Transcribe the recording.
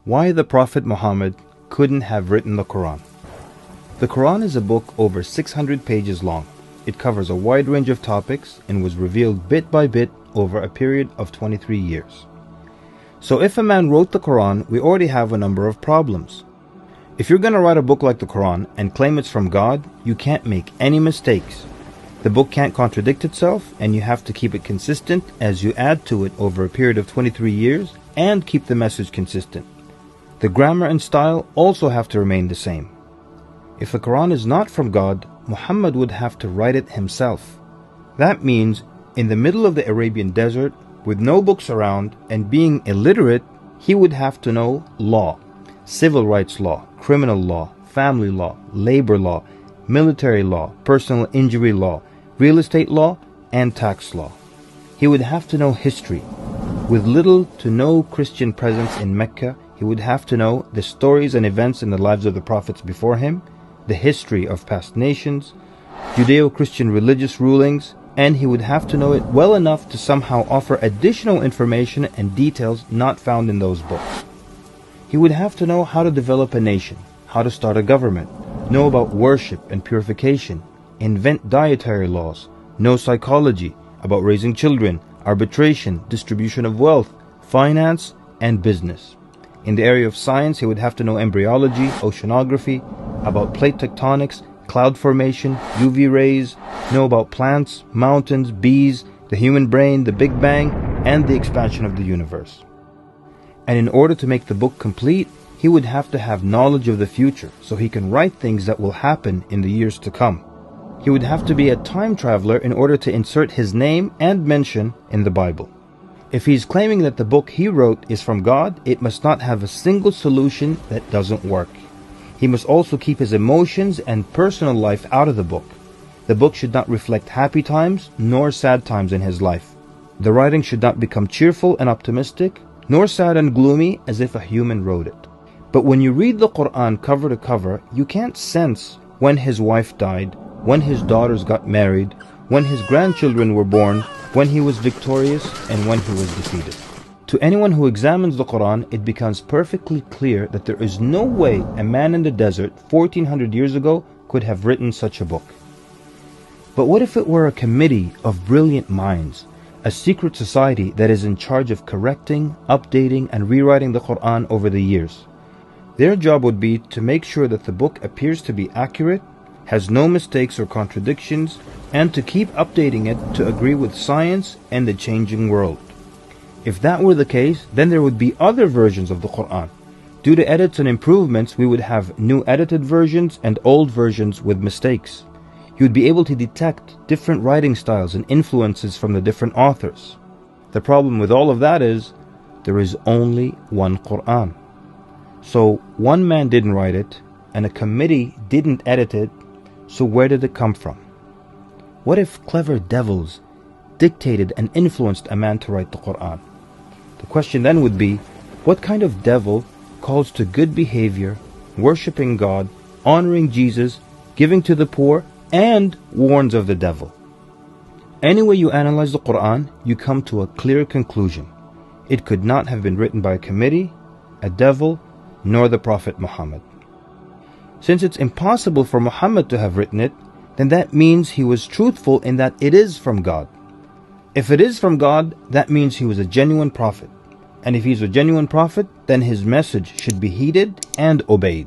Why the Prophet Muhammad couldn't have written the Quran. The Quran is a book over 600 pages long. It covers a wide range of topics and was revealed bit by bit over a period of 23 years. So if a man wrote the Quran, we already have a number of problems. If you're going to write a book like the Quran and claim it's from God, you can't make any mistakes. The book can't contradict itself, and you have to keep it consistent as you add to it over a period of 23 years and keep the message consistent. The grammar and style also have to remain the same. If the Quran is not from God, Muhammad would have to write it himself. That means in the middle of the Arabian desert, with no books around and being illiterate, he would have to know law, civil rights law, criminal law, family law, labor law, military law, personal injury law, real estate law, and tax law. He would have to know history. With little to no Christian presence in Mecca, he would have to know the stories and events in the lives of the prophets before him, the history of past nations, Judeo-Christian religious rulings, and he would have to know it well enough to somehow offer additional information and details not found in those books. He would have to know how to develop a nation, how to start a government, know about worship and purification, invent dietary laws, know psychology, about raising children, arbitration, distribution of wealth, finance, and business. In the area of science, he would have to know embryology, oceanography, about plate tectonics, cloud formation, UV rays, know about plants, mountains, bees, the human brain, the Big Bang, and the expansion of the universe. And in order to make the book complete, he would have to have knowledge of the future so he can write things that will happen in the years to come. He would have to be a time traveler in order to insert his name and mention in the Bible. If he's claiming that the book he wrote is from God, it must not have a single solution that doesn't work. He must also keep his emotions and personal life out of the book. The book should not reflect happy times nor sad times in his life. The writing should not become cheerful and optimistic, nor sad and gloomy as if a human wrote it. But when you read the Quran cover to cover, you can't sense when his wife died, when his daughters got married, when his grandchildren were born, when he was victorious, and when he was defeated. To anyone who examines the Quran, it becomes perfectly clear that there is no way a man in the desert 1400 years ago could have written such a book. But what if it were a committee of brilliant minds, a secret society that is in charge of correcting, updating, and rewriting the Quran over the years? Their job would be to make sure that the book appears to be accurate, has no mistakes or contradictions, and to keep updating it to agree with science and the changing world. If that were the case, then there would be other versions of the Quran. Due to edits and improvements, we would have new edited versions and old versions with mistakes. You would be able to detect different writing styles and influences from the different authors. The problem with all of that is, there is only one Quran. So one man didn't write it, and a committee didn't edit it, so where did it come from? What if clever devils dictated and influenced a man to write the Quran? The question then would be, what kind of devil calls to good behavior, worshipping God, honoring Jesus, giving to the poor, and warns of the devil? Any way you analyze the Quran, you come to a clear conclusion. It could not have been written by a committee, a devil, nor the Prophet Muhammad. Since it's impossible for Muhammad to have written it, then that means he was truthful in that it is from God. If it is from God, that means he was a genuine prophet. And if he's a genuine prophet, then his message should be heeded and obeyed.